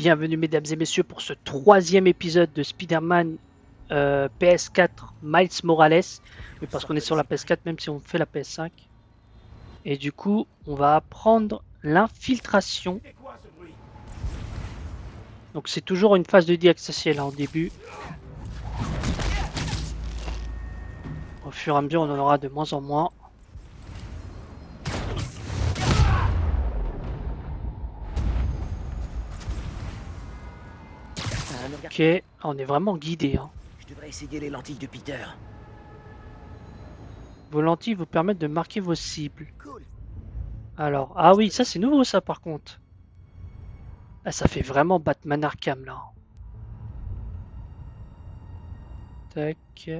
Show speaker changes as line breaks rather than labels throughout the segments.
Bienvenue mesdames et messieurs pour ce troisième épisode de Spider-Man PS4 Miles Morales. Mais parce qu'on est sur la PS4 même si on fait la PS5. Et du coup on va apprendre l'infiltration. Donc c'est toujours une phase de diagnostic là en début. Au fur et à mesure on en aura de moins en moins. Ok, on est vraiment guidé. Hein.
Je devrais essayer les lentilles de Peter.
Vos lentilles vous permettent de marquer vos cibles.
Cool.
Alors, ah oui, ça c'est nouveau ça par contre. Ah, ça fait vraiment Batman Arkham là. Tac.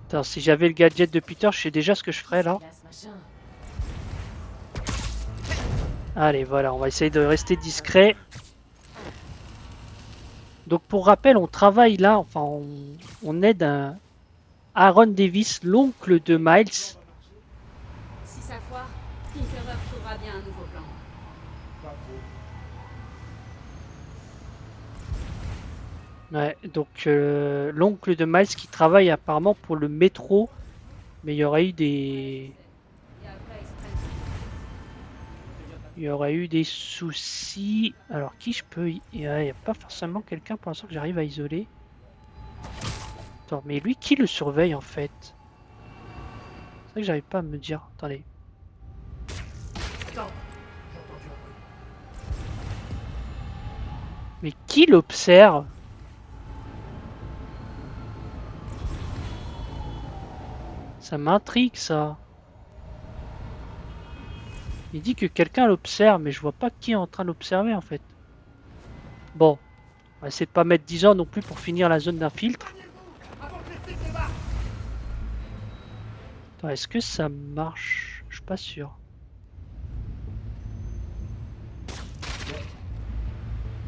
Attends, si j'avais le gadget de Peter, je sais déjà ce que je ferais là. Allez, voilà, on va essayer de rester discret. Donc pour rappel, on travaille là, enfin on aide Aaron Davis, l'oncle de Miles.
Si ça foire, Tinkerer trouvera bien un nouveau plan.
Ouais, donc l'oncle de Miles qui travaille apparemment pour le métro, mais il y aurait eu des...
Et après, ils se prennent.
Il y aurait eu des soucis. Alors qui je peux... Il n'y a pas forcément quelqu'un pour l'instant que j'arrive à isoler. Attends, mais lui qui le surveille en fait? C'est vrai que j'arrive pas à me dire. Attendez. Mais qui l'observe? Ça m'intrigue ça. Il dit que quelqu'un l'observe, mais je vois pas qui est en train de l'observer en fait. Bon, on va essayer de pas mettre 10 ans non plus pour finir la zone d'un filtre. Attends, est-ce que ça marche? Je suis pas sûr.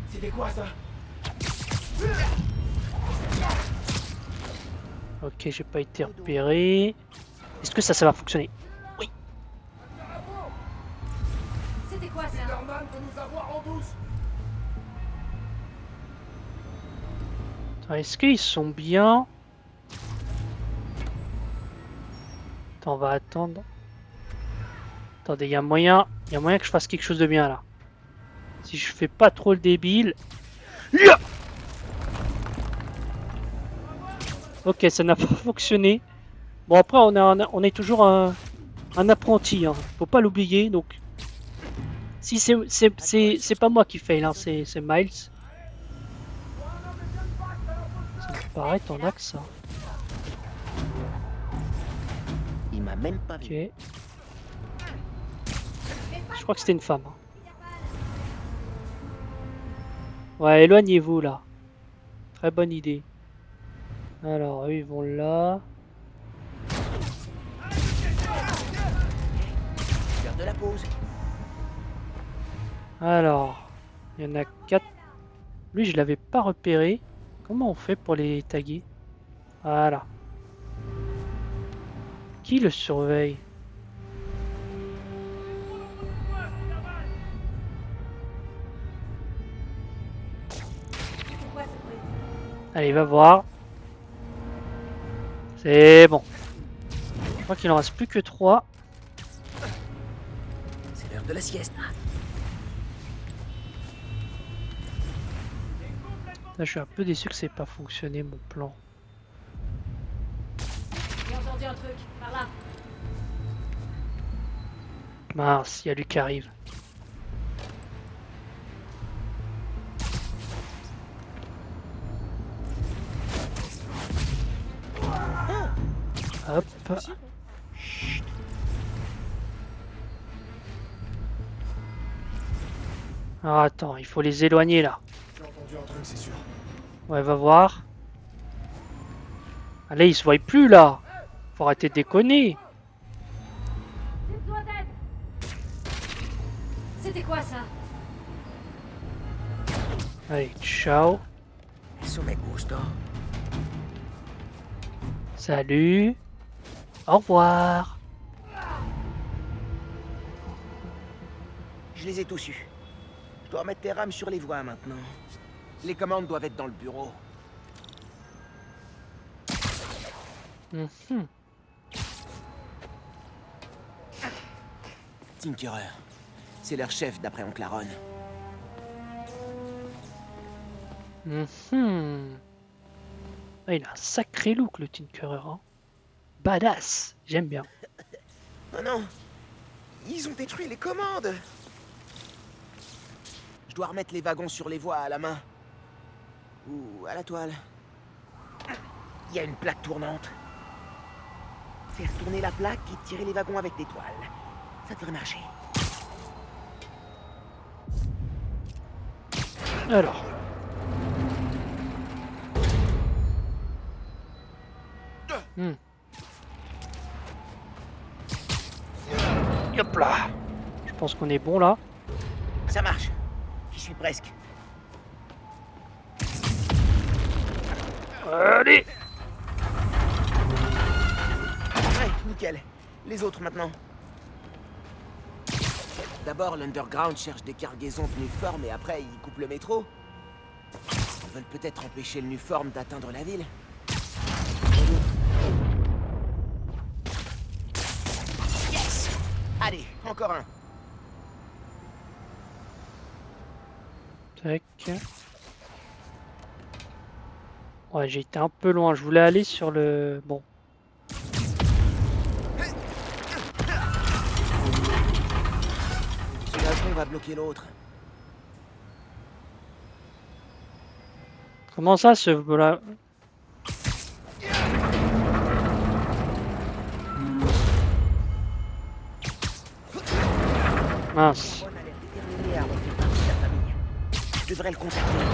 C'était quoi ça?
Ok, j'ai pas été repéré. Est-ce que ça va fonctionner? Oui.
C'était quoi ça?
Spider-Man peut nous avoir en douce.
Attends, est-ce qu'ils sont bien? Attends, on va attendre. Attendez, il y a moyen que je fasse quelque chose de bien là. Si je fais pas trop le débile. Yeah, ok, ça n'a pas fonctionné. Bon après on est toujours un apprenti, hein. Faut pas l'oublier. Donc si c'est pas moi qui fail, hein. C'est Miles. Ça me paraît en axe ça.
Il m'a même pas
Ok.
vu.
Je crois que c'était une femme. Hein. Ouais, éloignez-vous là. Très bonne idée. Alors, eux ils vont là.
Faire de la pause.
Alors, il y en a 4. Lui, je l'avais pas repéré. Comment on fait pour les taguer? Voilà. Qui le surveille?
C'est quoi ce bruit?
Allez, va voir. C'est bon. Je crois qu'il en reste plus que 3.
C'est l'heure de la sieste.
Là, je suis un peu déçu que ça n'ait pas fonctionné mon plan.
J'ai entendu un truc, par là.
Mince, il y a lui qui arrive. Hop. Chut. Alors attends, il faut les éloigner là.
J'ai entendu un truc, c'est sûr.
Ouais, va voir. Allez, ils se voient plus là. Faut arrêter de déconner.
J'ai besoin d'aide. C'était quoi ça?
Allez, ciao.
Eso me gusta.
Salut. Au revoir.
Je les ai tous eus. dois mettre tes rames sur les voies maintenant. Les commandes doivent être dans le bureau.
Mhm.
Tinkerer. C'est leur chef d'après Oncle Aaron.
Mhm. Ah, il a un sacré look, le Tinkerer. Hein. Badass. J'aime bien.
Oh non! Ils ont détruit les commandes! Je dois remettre les wagons sur les voies à la main. Ou à la toile. Il y a une plaque tournante. Faire tourner la plaque et tirer les wagons avec des toiles. Ça devrait marcher.
Alors. Hmm. Hop là. Je pense qu'on est bon là.
Ça marche. J'y suis presque.
Allez.
Ouais, nickel. Les autres maintenant. D'abord, l'Underground cherche des cargaisons de Nuform et après, ils coupent le métro. Ils veulent peut-être empêcher le Nuform d'atteindre la ville. Yes! Allez, encore un.
Tac. Ouais, j'ai été un peu loin. Je voulais aller sur le... Bon.
Ce wagon va bloquer l'autre.
Comment ça, ce... Voilà. Mince.
On a l'air déterminé à refaire partie de la famille. Je devrais le contacter.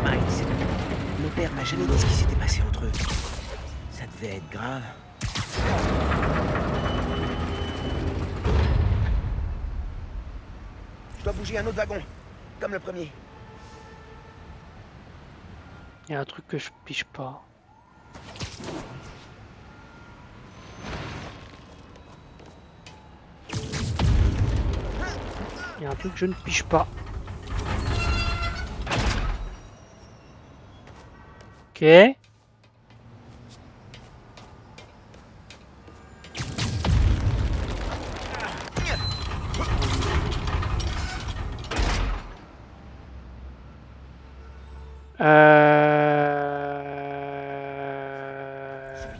Miles. Mon père m'a jamais dit ce qui s'était passé entre eux. Ça devait être grave. Je dois bouger un autre wagon. Comme le premier.
Il y a un truc que je pige pas. Il y a un truc que je ne pige pas. Ok.
Celui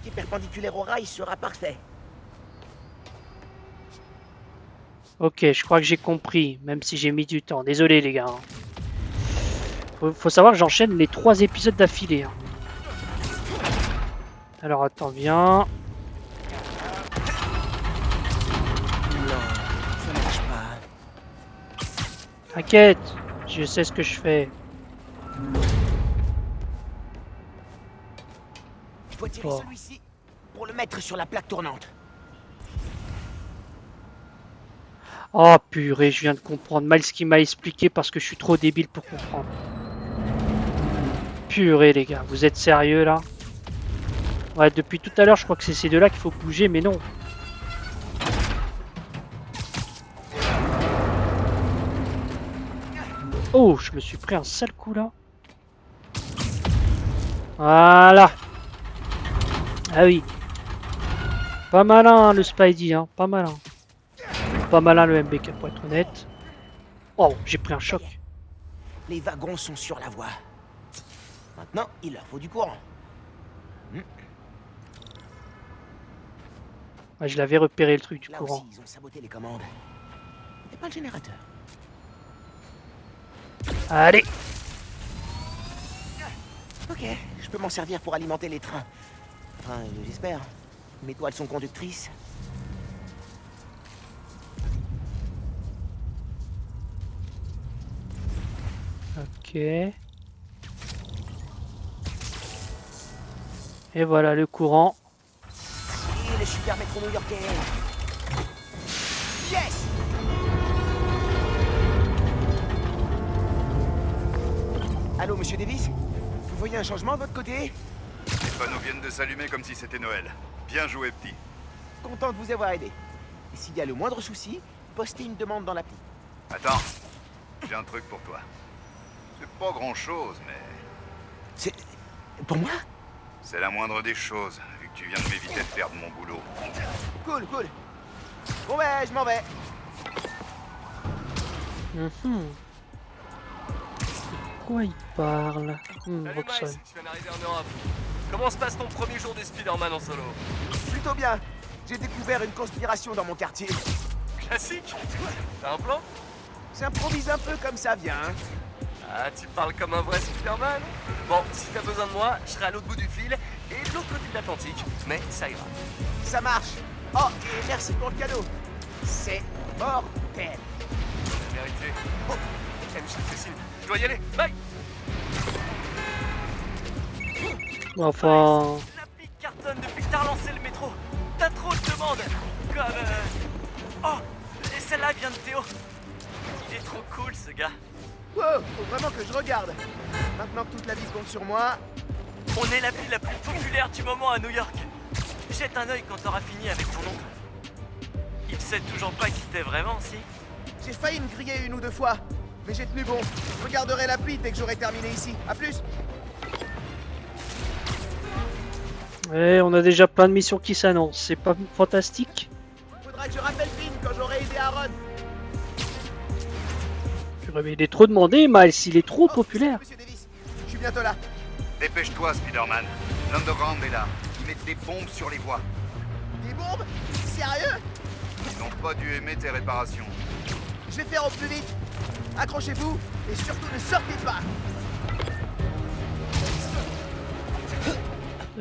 qui est perpendiculaire au rail sera parfait.
Ok, je crois que j'ai compris, même si j'ai mis du temps. Désolé les gars. Faut savoir que j'enchaîne les 3 épisodes d'affilée. Hein. Alors attends, viens.
Non, ça marche pas.
T'inquiète, je sais ce que je fais.
Je dois tirer
Oh.
celui-ci pour le mettre sur la plaque tournante.
Oh purée, je viens de comprendre. Miles qui m'a expliqué parce que je suis trop débile pour comprendre. Purée les gars, vous êtes sérieux là? Ouais, depuis tout à l'heure je crois que c'est ces deux-là qu'il faut bouger, mais non. Oh, je me suis pris un sale coup là. Voilà. Ah oui. Pas malin hein, le Spidey, hein. Pas malin. Pas malin le MBK pour être honnête. Oh, j'ai pris un choc.
Les wagons sont sur la voie. Maintenant, il leur faut du courant.
Ouais, je l'avais repéré le truc du
Là
courant.
aussi, ils ont saboté les commandes. Et pas le générateur.
Allez.
Ok, je peux m'en servir pour alimenter les trains. Enfin, j'espère. Mes toiles sont conductrices.
Ok. Et voilà le courant.
Et le super métro new-yorkais. Yes! Allô, monsieur Davis? Vous voyez un changement de votre côté?
Les panneaux viennent de s'allumer comme si c'était Noël. Bien joué, petit.
Content de vous avoir aidé. Et s'il y a le moindre souci, postez une demande dans l'appli.
Attends. J'ai un truc pour toi. C'est pas grand-chose, mais
C'est... Pour moi?
c'est la moindre des choses, vu que tu viens de m'éviter de perdre mon boulot.
Cool, cool. Bon ben, je m'en vais.
Quoi il parle?
Salut
Roxane.
Miles, je viens d'arriver en Europe. Comment se passe ton premier jour de Spider-Man en solo?
Plutôt bien. J'ai découvert une conspiration dans mon quartier.
Classique. T'as un plan?
J'improvise un peu comme ça vient. Hein.
Ah, tu parles comme un vrai Spider-Man. Bon, si t'as besoin de moi, je serai à l'autre bout du fil et de l'autre côté de l'Atlantique. Mais ça ira.
Ça marche. Oh, et merci pour le cadeau. C'est mortel.
La vérité. Oh, MJ Christine, je dois y aller. Bye.
Enfin...
L'appli cartonne depuis que t'as relancé le métro. T'as trop de demandes. Comme... Oh, et celle-là vient de Théo. Il est trop cool, ce gars.
Wow, faut vraiment que je regarde. Maintenant que toute la ville compte sur moi,
On est l'appli la plus populaire du moment à New York. Jette un œil quand t'auras fini avec ton oncle. Il sait toujours pas qui t'es vraiment, si?
j'ai failli me griller une ou deux fois. Mais j'ai tenu bon. Je regarderai l'appli dès que j'aurai terminé ici. À plus.
Ouais, on a déjà plein de missions qui s'annoncent. C'est pas fantastique?
Faudra que je rappelle Finn quand j'aurai aidé Aaron.
Purée, mais il est trop demandé, Miles. Il est trop
Oh,
populaire.
Monsieur Davis, je suis bientôt là.
Dépêche-toi, Spider-Man. L'Underground est là. Ils mettent des bombes sur les voies.
Des bombes? Sérieux?
Ils n'ont pas dû aimer tes réparations.
Je vais faire au plus vite. Accrochez-vous et surtout ne sortez pas.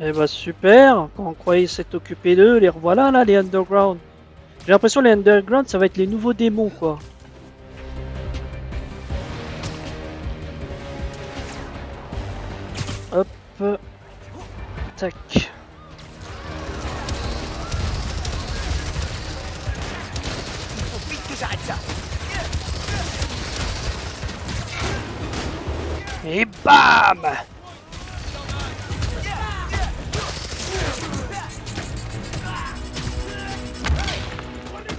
Eh bah super. Quand on croyait s'être occupé d'eux, les revoilà là, les Underground. J'ai l'impression que les Underground, ça va être les nouveaux démons, quoi. Hop. Tac.
Faut vite que j'arrête ça.
Et bam!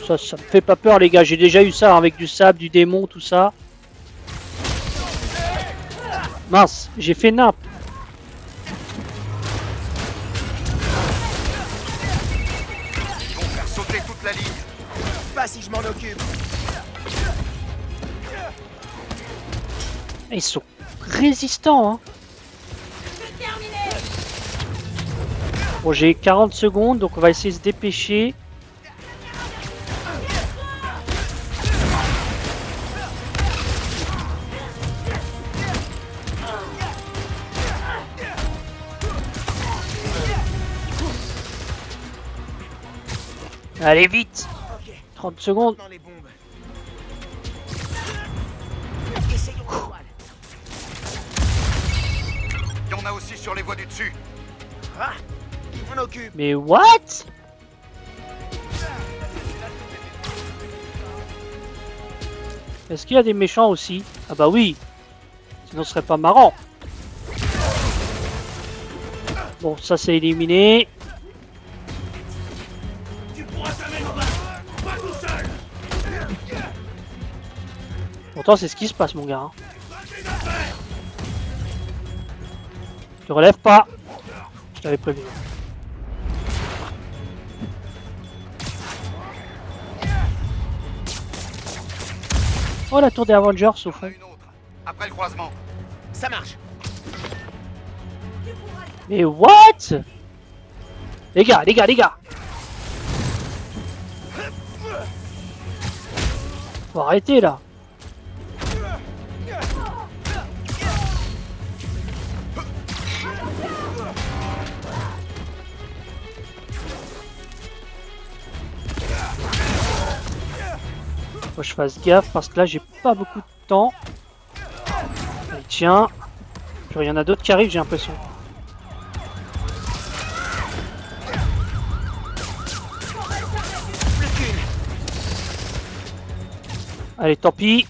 Ça me fait pas peur, les gars. J'ai déjà eu ça avec du sable, du démon, tout ça. Mince, j'ai fait nappe.
Ils vont faire sauter toute la ligne.
Pas si je m'en occupe.
Ils sont résistants, hein.
C'est terminé.
Bon, j'ai 40 secondes, donc on va essayer de se dépêcher. Allez, vite!
Ok,
30 secondes.
maintenant les bombes. Essayons l'étoile.
Il y en a aussi sur les voies du dessus.
Ah, je m'en occupe.
Mais what? Est-ce qu'il y a des méchants aussi? Ah bah oui. Sinon ce serait pas marrant. Bon, ça c'est éliminé. Pourtant c'est ce qui se passe, mon gars. Hein. Tu relèves pas. Je t'avais prévenu. Oh, la tour des Avengers au
Il y en a
fond.
une autre. Après le croisement.
Ça marche.
Mais what? Les gars, les gars, les gars. Faut arrêter là. Faut que je fasse gaffe parce que là j'ai pas beaucoup de temps. Allez, tiens. Puis il y en a d'autres qui arrivent, j'ai l'impression.
Plus qu'une.
Allez, tant pis.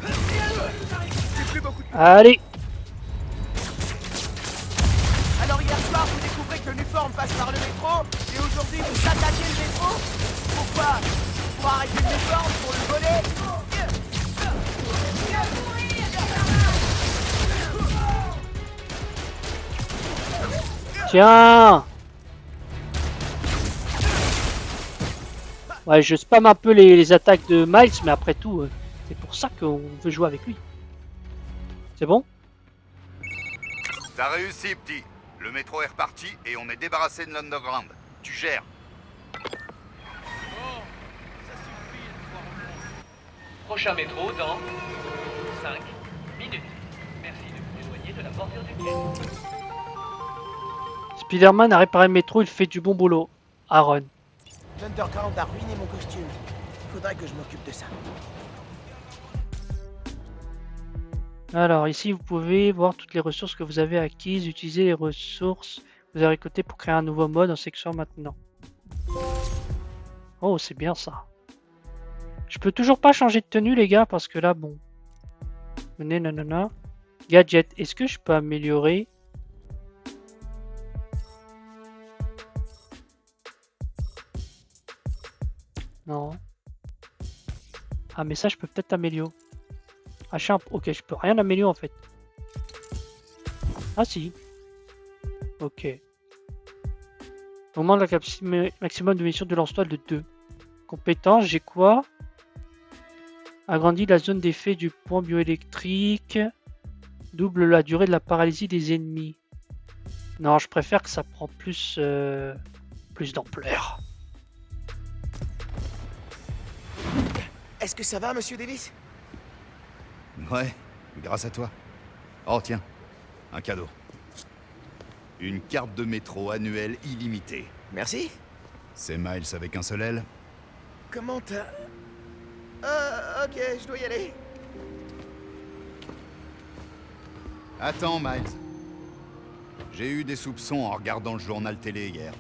J'ai plus beaucoup de...
Allez.
Alors hier soir, vous découvrez que l'uniforme passe par le métro, et aujourd'hui vous attaquez le métro. Pourquoi? Pour arrêter l'uniforme, pour le voler?
Tiens! Ouais, je spam un peu les attaques de Miles, mais après tout, c'est pour ça qu'on veut jouer avec lui. C'est bon?
T'as réussi, petit. Le métro est reparti et on est débarrassé de l'Underground. Tu gères.
Prochain métro dans 5 minutes. Merci de vous éloigner de la bordure du quai.
Spider-Man a réparé le métro, il fait du bon boulot. Aaron.
L'Underground a ruiné mon costume. Faudrait que je m'occupe de ça.
Alors ici vous pouvez voir toutes les ressources que vous avez acquises, utiliser les ressources que vous avez récoltées pour créer un nouveau mode en section maintenant. Oh c'est bien ça. Je peux toujours pas changer de tenue les gars parce que là bon. Venez nanana. Gadget, est-ce que je peux améliorer? Non. Ah mais ça je peux peut-être améliorer. Achat, ok, je peux rien améliorer en fait. Ah si. Ok. Augmente la capacité maximum de munitions de lance-toile de 2. Compétence, j'ai quoi? Agrandit la zone d'effet du point bioélectrique. Double la durée de la paralysie des ennemis. Non, je préfère que ça prend plus d'ampleur.
Est-ce que ça va, monsieur Davis?
Ouais, grâce à toi. Oh tiens, un cadeau. Une carte de métro annuelle illimitée.
Merci.
C'est Miles avec un seul L.
Comment t'as... ok, je dois y aller.
Attends, Miles. J'ai eu des soupçons en regardant le journal télé hier.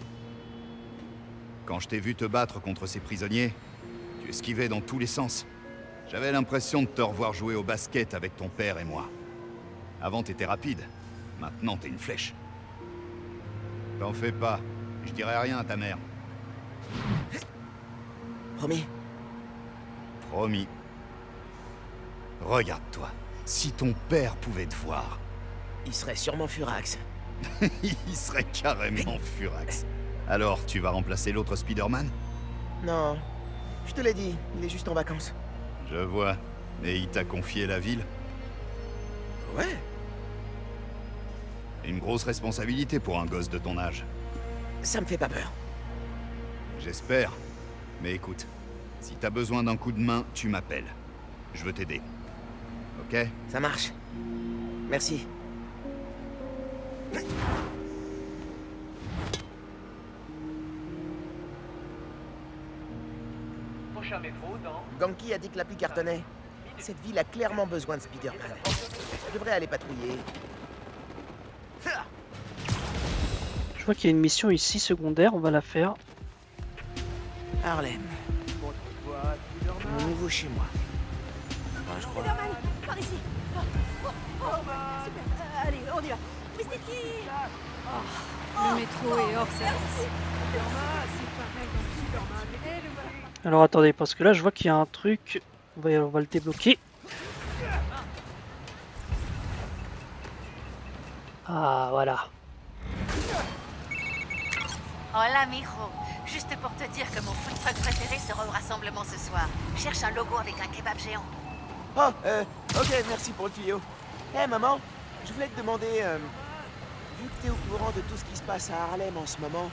Quand je t'ai vu te battre contre ces prisonniers, tu esquivais dans tous les sens. J'avais l'impression de te revoir jouer au basket avec ton père et moi. Avant, t'étais rapide. Maintenant, t'es une flèche. T'en fais pas. Je dirai rien à ta mère.
Promis.
Promis. Regarde-toi. Si ton père pouvait te voir,
Il serait sûrement furax.
il serait carrément furax. Alors, tu vas remplacer l'autre Spider-Man?
Non, je te l'ai dit, il est juste en vacances.
Je vois. Et il t'a confié la ville?
Ouais.
Une grosse responsabilité pour un gosse de ton âge.
Ça me fait pas peur.
J'espère. Mais écoute, si t'as besoin d'un coup de main, tu m'appelles. Je veux t'aider. Ok?
Ça marche. Merci.
Prochain métro dans...
Ganki a dit que l'appli cartonnait. Cette ville a clairement besoin de Spider-Man. Je devrais aller patrouiller.
Je vois qu'il y a une mission ici secondaire, on va la faire.
Harlem. Mon nouveau chez moi. Enfin, je crois.
Spider-Man, par ici. Super. Allez, on y va. Mais c'est qui?
Le métro est hors service.
Alors attendez, parce que là je vois qu'il y a un truc. On va le débloquer. Ah voilà.
Hola, mijo. Juste pour te dire que mon food truck préféré sera au rassemblement ce soir. Cherche un logo avec un kebab géant.
Oh, ok, merci pour le tuyau. Hé, maman, je voulais te demander, vu que t'es au courant de tout ce qui se passe à Harlem en ce moment,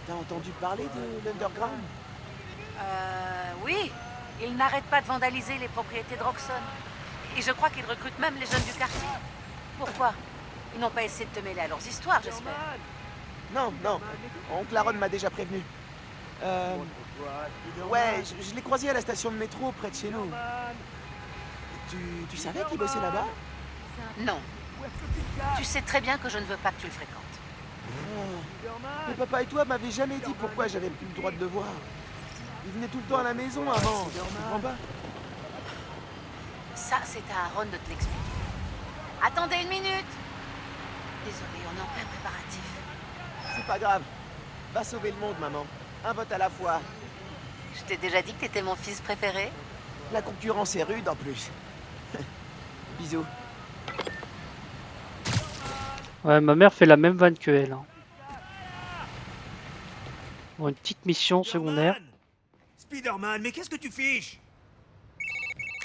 t'as entendu parler de l'Underground?
Oui. Il n'arrête pas de vandaliser les propriétés de Roxxon. Et je crois qu'il recrute même les jeunes du quartier. Pourquoi? Ils n'ont pas essayé de te mêler à leurs histoires, j'espère.
Non, non. Oncle Aaron m'a déjà prévenu. Ouais, je l'ai croisé à la station de métro près de chez nous. Tu savais qu'il bossait là-bas?
Non. Tu sais très bien que je ne veux pas que tu le fréquentes.
Oh. Mais papa et toi m'avaient jamais dit pourquoi j'avais plus le droit de le voir. Il venait tout le temps à la maison avant, tu comprends pas?
Ça, c'est à Aaron de te l'expliquer. Attendez une minute. Désolé, on est en plein préparatif.
C'est pas grave. Va sauver le monde, maman. Un vote à la fois.
Je t'ai déjà dit que t'étais mon fils préféré.
La concurrence est rude en plus. Bisous.
Ouais, ma mère fait la même vanne que elle. Hein. Bon, une petite mission secondaire.
Spider-Man, mais qu'est-ce que tu fiches?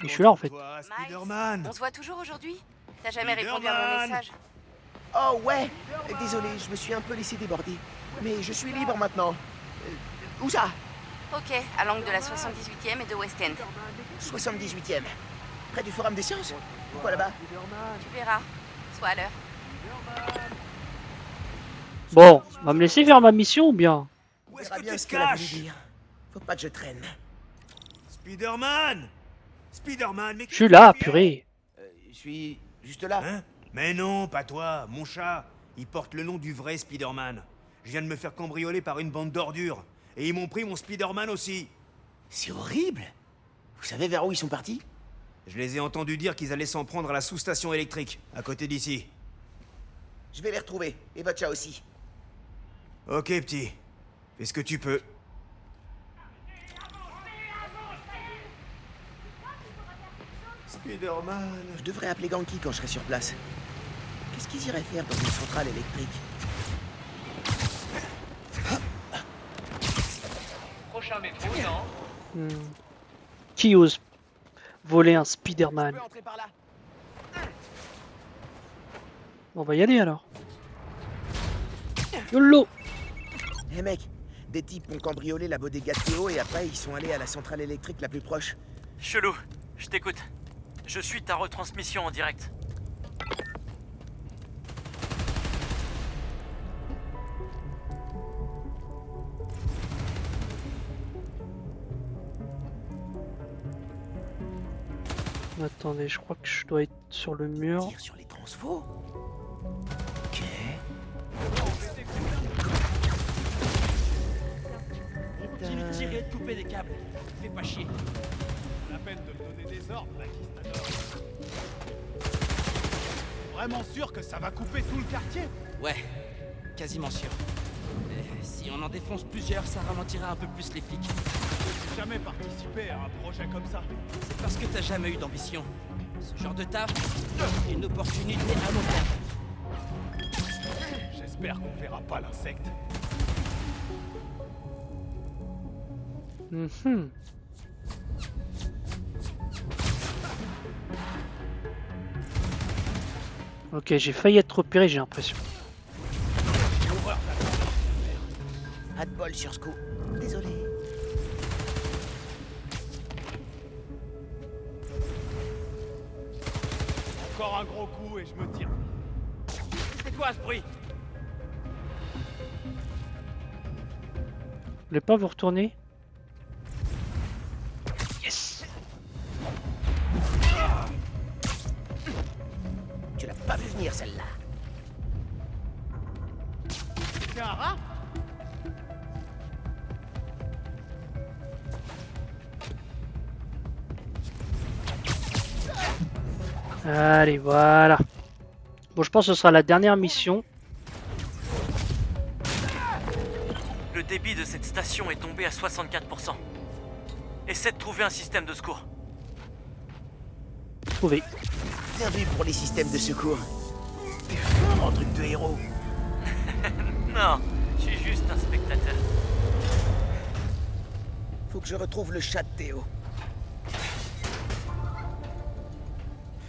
Et je suis là en fait.
Toi,
Miles,
Spider-Man.
on se voit toujours aujourd'hui? T'as jamais répondu à mon
Spider-Man.
message?
Oh ouais. Désolé, je me suis un peu laissé déborder. Mais je suis libre maintenant. Où ça?
Ok, à l'angle de la 78e et de West End.
78e. Près du Forum des Sciences? Pourquoi là-bas?
Tu verras. Sois à l'heure.
Bon, va me laisser faire ma mission ou bien?
Où
On
est-ce
verra
que
bien
tu
ce
te
qu'elle a voulu
caches?
dire. Faut pas que je traîne.
Spider-Man. Spider-Man, mais
Je suis là, purée.
Je suis juste là.
Hein? Mais non, pas toi, mon chat. Il porte le nom du vrai Spider-Man. Je viens de me faire cambrioler par une bande d'ordures. Et ils m'ont pris mon Spider-Man aussi.
C'est horrible. Vous savez vers où ils sont partis?
Je les ai entendus dire qu'ils allaient s'en prendre à la sous-station électrique, à côté d'ici.
Je vais les retrouver. Et votre chat aussi.
Ok, petit. Fais ce que tu peux. Spider-Man.
Je devrais appeler Ganki quand je serai sur place. Qu'est-ce qu'ils iraient faire dans une centrale électrique?
Prochain métro dans
Qui ose voler un Spider-Man?
entrer par là.
On va y aller alors. YOLO!
Hé mec, des types ont cambriolé la bodega de Théo et après ils sont allés à la centrale électrique la plus proche.
Chelou, je t'écoute. Je suis ta retransmission en direct.
Attendez, je crois que je dois être sur le mur.
Tire sur les transfos. Ok.
Continue de tirer et de couper des câbles. Fais pas chier. La peine de me donner des ordres, Conquistador. Vraiment sûr que ça va couper tout le quartier?
Ouais, quasiment sûr. Et si on en défonce plusieurs, ça ralentira un peu plus les flics.
J'ai jamais participé à un projet comme ça.
C'est parce que t'as jamais eu d'ambition. Ce genre de taf, c'est une opportunité à long terme.
J'espère qu'on verra pas l'insecte.
Mhm. Ok, j'ai failli être repéré, j'ai l'impression.
Pas de bol sur ce coup. Désolé.
Encore un gros coup et je me tire. C'est quoi ce bruit?
Vous voulez pas vous retourner? Yes!
Tu l'as pas vu venir celle-là.
C'est un rat?
Allez, voilà. Bon, je pense que ce sera la dernière mission.
Le débit de cette station est tombé à 64%. Essaie de trouver un système de secours.
Trouvé.
Bien vu pour les systèmes de secours. T'es fort en truc de héros.
Non, je suis juste un spectateur.
Faut que je retrouve le chat de Théo.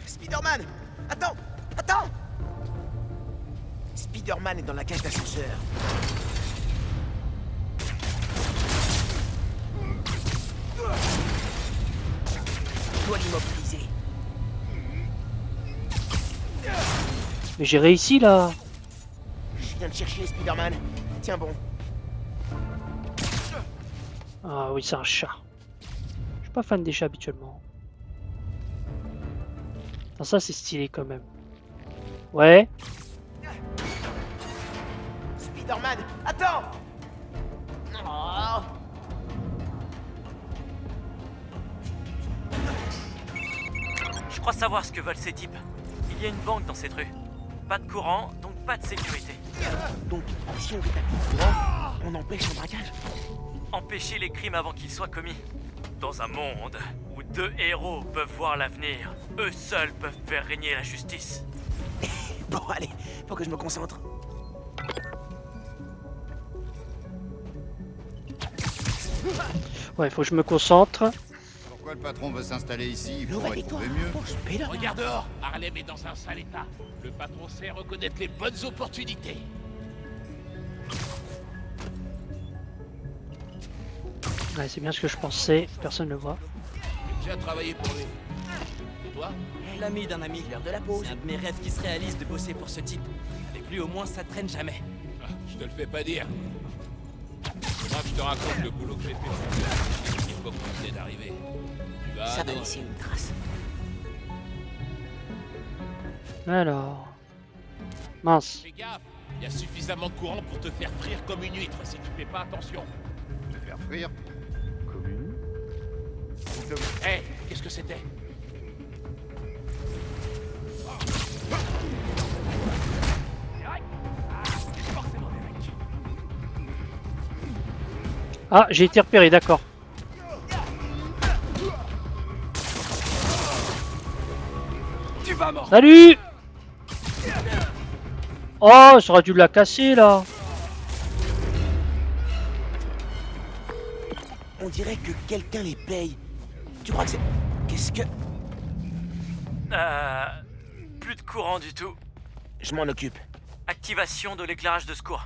Spider-Man! Attends! Attends! Spider-Man est dans la cage d'ascenseur. Je dois l'immobiliser.
Mais j'ai réussi là.
Je viens de chercher Spider-Man. Tiens bon.
Ah oui, c'est un chat. Je suis pas fan des chats habituellement. Attends, ça c'est stylé quand même. Ouais.
Spider-Man! Attends! Oh.
Je crois savoir ce que veulent ces types. Il y a une banque dans cette rue. Pas de courant, donc pas de sécurité.
Donc, si on rétablit le courant, on empêche le braquage?
Empêcher les crimes avant qu'ils soient commis. Dans un monde où deux héros peuvent voir l'avenir, eux seuls peuvent faire régner la justice.
Bon, allez, faut que je me concentre.
Ouais, il faut que je me concentre.
Pourquoi le patron veut s'installer ici? Il
Nouvelle
pourrait
victoire
trouver mieux.
pour Spider-Man.
Regarde dehors, Harlem est dans un sale état. Le patron sait reconnaître les bonnes opportunités.
Ouais, c'est bien ce que je pensais. Personne ne le voit.
J'ai déjà travaillé pour lui. Et toi?
L'ami d'un ami.
L'heure de la pause.
C'est un de mes rêves qui se réalise de bosser pour ce type. Avec lui, au moins, ça traîne jamais.
Ah, je te le fais pas dire. Faudra que je te raconte le boulot que j'ai fait. L'époque où tu venais d'arriver. Tu vas
Ça va
adorer.
laisser une trace.
Alors. Mince.
Fais gaffe, il y a suffisamment de courant pour te faire frire comme une huître si tu fais pas attention.
Me faire frire. Commune.
Hé, qu'est-ce que c'était?
Ah, j'ai été repéré, d'accord.
Tu vas mort.
Salut! Oh, ça aurait dû la casser là.
On dirait que quelqu'un les paye. Tu crois que c'est... Qu'est-ce que...
Plus de courant du tout.
Je m'en occupe.
Activation de l'éclairage de secours.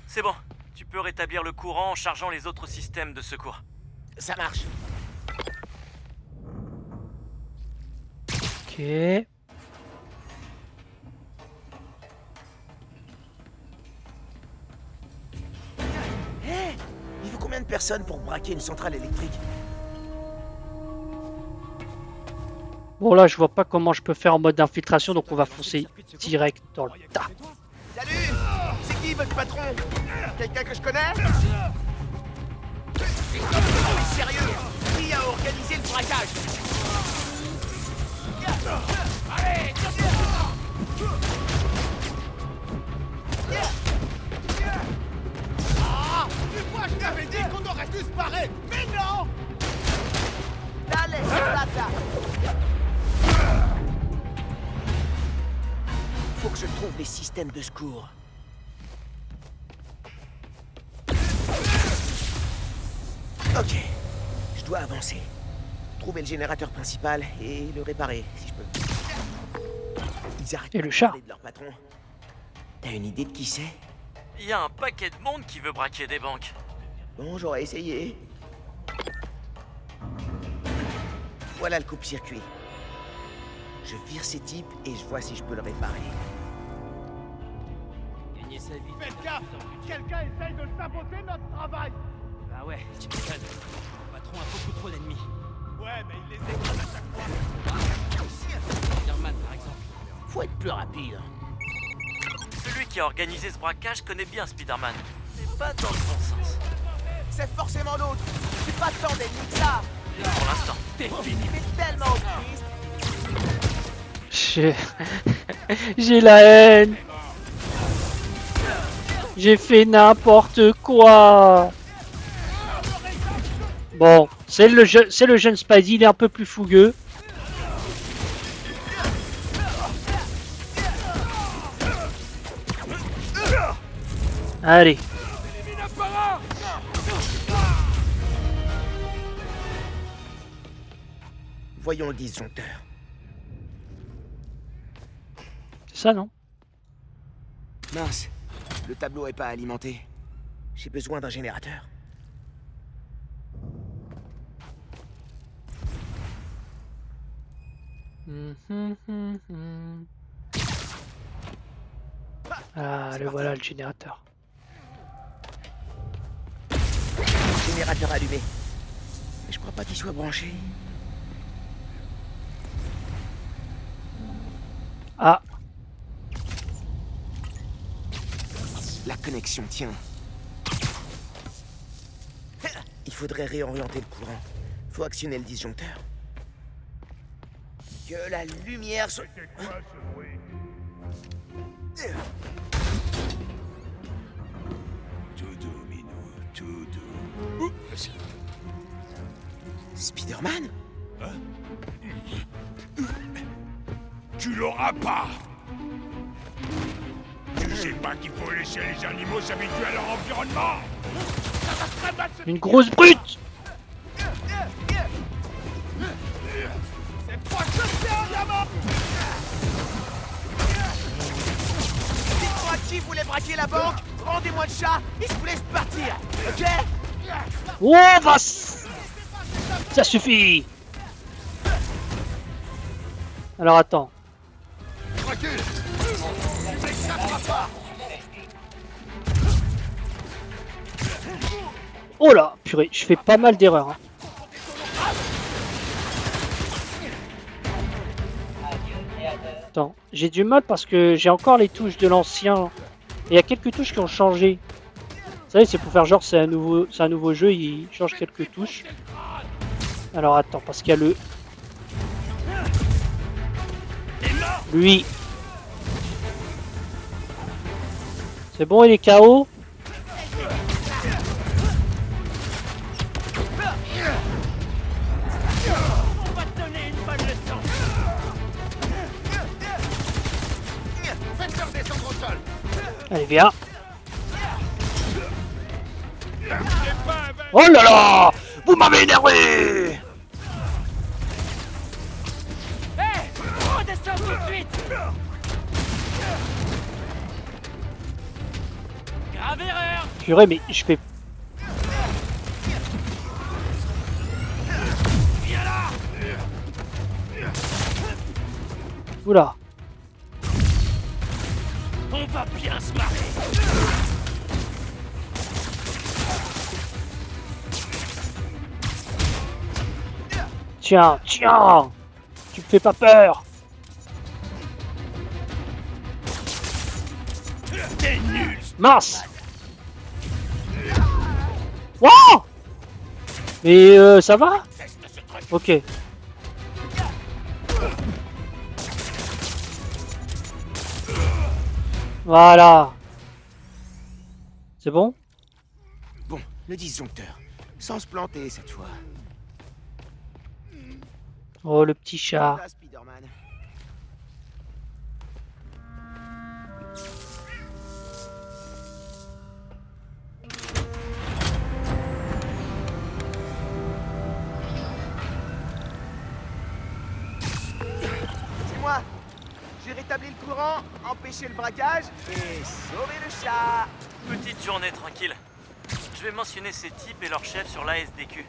C'est bon, tu peux rétablir le courant en chargeant les autres systèmes de secours.
Ça marche.
Ok.
Il faut combien de personnes pour braquer une centrale électrique?
Bon là, je vois pas comment je peux faire en mode infiltration, donc on va foncer direct dans le tas.
Salut! C'est qui votre patron? Quelqu'un que je connais? Sérieux? Qui a organisé le braquage? Allez,
Moi, je t'avais dit qu'on aurait tous paré, mais non!
Dale, plata! Faut que je trouve les systèmes de secours. Ok, je dois avancer. Trouver le générateur principal et le réparer, si je peux. Ils arrêtent
Et
pas
le
de
chat.
parler de leur patron. T'as une idée de qui c'est?
Il y a un paquet de monde qui veut braquer des banques.
Bon, j'aurais essayé. Voilà le coupe-circuit. Je vire ces types et je vois si je peux le réparer.
Gagner sa vie.
Faites gaffe! Quelqu'un essaye de saboter notre travail!
Bah ouais, tu m'étonnes. Le patron a beaucoup trop d'ennemis.
Ouais, mais il les écrase à chaque fois.
Spider-Man, par exemple.
Faut être plus rapide.
Celui qui a organisé ce braquage connaît bien Spider-Man. Mais pas dans le bon sens.
C'est forcément l'autre. J'ai pas tant d'ennemis que ça.
Pour l'instant.
T'es tellement optimiste.
J'ai la haine. J'ai fait n'importe quoi. Bon, c'est le jeune Spidey, il est un peu plus fougueux. Allez.
Voyons le disjoncteur.
C'est ça, non?
Mince, le tableau est pas alimenté. J'ai besoin d'un générateur.
Ah, le voilà le générateur.
Générateur allumé. Mais je crois pas qu'il soit branché.
Ah,
La connexion tient. Il faudrait réorienter le courant. Faut actionner le disjoncteur. Que la lumière soit...
Tout doux, Minou, tout doux.
Spider-Man?
Tu l'auras pas! Tu sais pas qu'il faut laisser les animaux s'habituer à leur environnement!
Une grosse brute.
Dites-moi qui voulait braquer la banque, rendez-moi le chat et je vous laisse partir, ok?
Oh, ça suffit. Alors attends. Oh là, purée, je fais pas mal d'erreurs. Hein. Attends, j'ai du mal parce que j'ai encore les touches de l'ancien. Et il y a quelques touches qui ont changé. Vous savez, c'est pour faire genre c'est un nouveau jeu, il change quelques touches. Alors attends, parce qu'il y a le... Lui. C'est bon, il est KO.
On va te donner une bonne leçon.
Faites-leur descendre au sol.
Allez, viens. Oh là là, vous m'avez énervé.
Hé, redescends tout de suite. Grave erreur.
Purée, mais je fais...
Viens là.
Oula.
On va bien se marrer.
Tiens, tiens. Tu me fais pas peur.
T'es nul.
Mince. Wow. Mais ça va? Ok. Voilà. C'est bon?
Bon, le disjoncteur. Sans se planter cette fois.
Oh, le petit chat.
Là, Spider-Man. C'est moi. J'ai rétabli le courant, empêché le braquage et sauvé le chat.
Petite journée tranquille. Je vais mentionner ces types et leur chef sur l'ASDQ.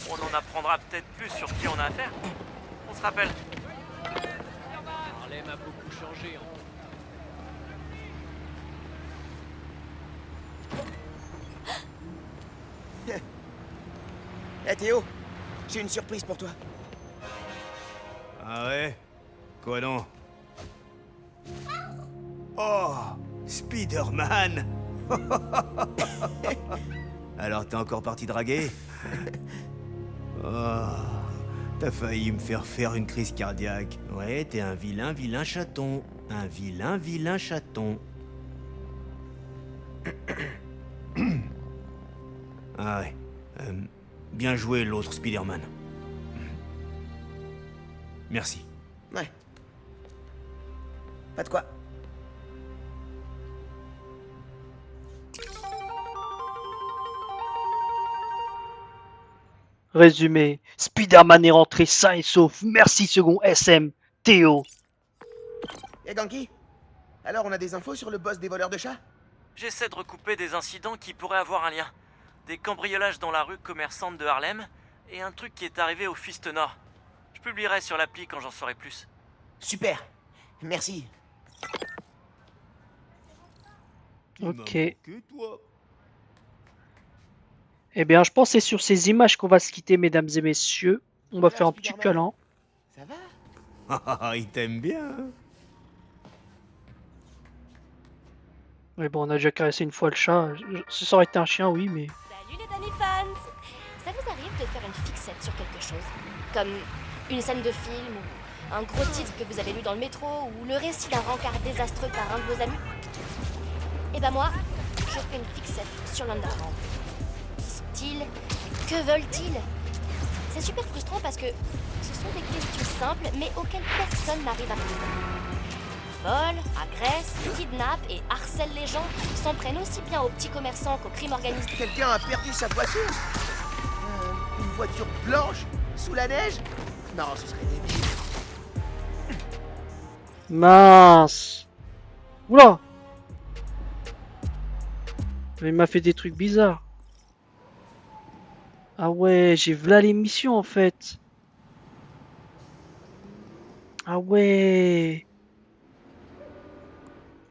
On en apprendra peut-être plus sur qui on a affaire. On se rappelle.
Harlem a beaucoup changé en...
Eh Théo, j'ai une surprise pour toi.
Ah ouais? Quoi donc? Oh, Spider-Man. Alors t'es encore parti draguer? Oh, t'as failli me faire faire une crise cardiaque. Ouais, t'es un vilain, vilain chaton. Un vilain, vilain chaton. Ah ouais. Bien joué l'autre Spider-Man. Merci.
Ouais. Pas de quoi.
Résumé. Spider-Man est rentré sain et sauf. Merci second SM. Théo.
Et Ganki? Alors on a des infos sur le boss des voleurs de chats?
J'essaie de recouper des incidents qui pourraient avoir un lien. Des cambriolages dans la rue commerçante de Harlem et un truc qui est arrivé au Fist Nord. Je publierai sur l'appli quand j'en saurai plus.
Super. Merci.
Ok. Eh bien, je pense que c'est sur ces images qu'on va se quitter, mesdames et messieurs. On va faire un petit câlin.
Ça va?
Ah, il t'aime bien.
Mais bon, on a déjà caressé une fois le chat. Ça aurait été un chien, oui, mais...
Salut les amis fans. Ça vous arrive de faire une fixette sur quelque chose? Comme une scène de film, ou un gros titre que vous avez lu dans le métro, ou le récit d'un rencard désastreux par un de vos amis? Et ben moi, je fais une fixette sur l'Underground. Qui sont-ils? Que veulent-ils? C'est super frustrant parce que ce sont des questions simples, mais auxquelles personne n'arrive à répondre. volent, agressent, kidnappent et harcèlent les gens, s'en prennent aussi bien aux petits commerçants qu'aux crimes organisés.
Quelqu'un a perdu sa voiture Une voiture blanche sous la neige? Non, ce serait débile.
Mince. Oula. Il m'a fait des trucs bizarres. Ah ouais, j'ai v'là les missions en fait. Ah ouais.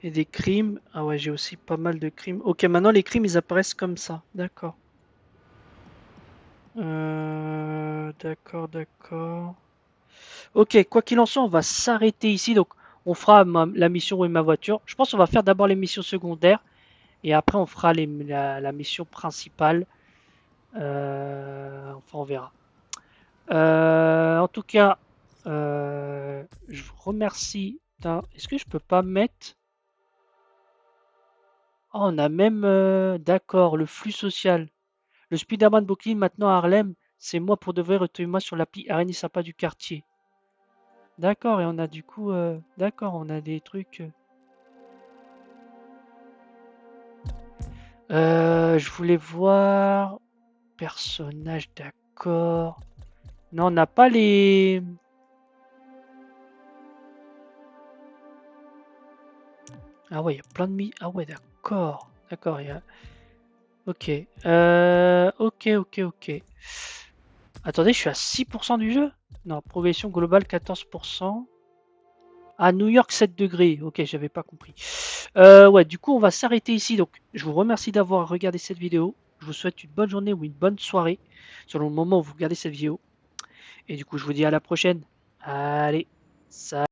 Et des crimes. Ah ouais, j'ai aussi pas mal de crimes. Ok, maintenant les crimes ils apparaissent comme ça. D'accord. D'accord. Ok, quoi qu'il en soit, on va s'arrêter ici. Donc, on fera la mission où est ma voiture. Je pense qu'on va faire d'abord les missions secondaires. Et après, on fera la mission principale. Enfin, on verra. En tout cas, je vous remercie. Est-ce que je peux pas mettre... Oh, on a même... D'accord, le flux social. Le Spider-Man Brooklyn, maintenant à Harlem, c'est moi pour de vrai, retenez-moi sur l'appli Araignée Sympa du quartier. D'accord, et on a du coup... D'accord, on a des trucs... je voulais voir... Personnage, d'accord. Non, on n'a pas les... Ah ouais, il y a plein de Ah ouais, d'accord. D'accord, il y a... Ok. Ok. Attendez, je suis à 6% du jeu? Non, progression globale 14%. Ah, New York 7 degrés. Ok, j'avais pas compris. Ouais, du coup, on va s'arrêter ici. Donc, je vous remercie d'avoir regardé cette vidéo. Je vous souhaite une bonne journée ou une bonne soirée, selon le moment où vous regardez cette vidéo. Et du coup, je vous dis à la prochaine. Allez, salut.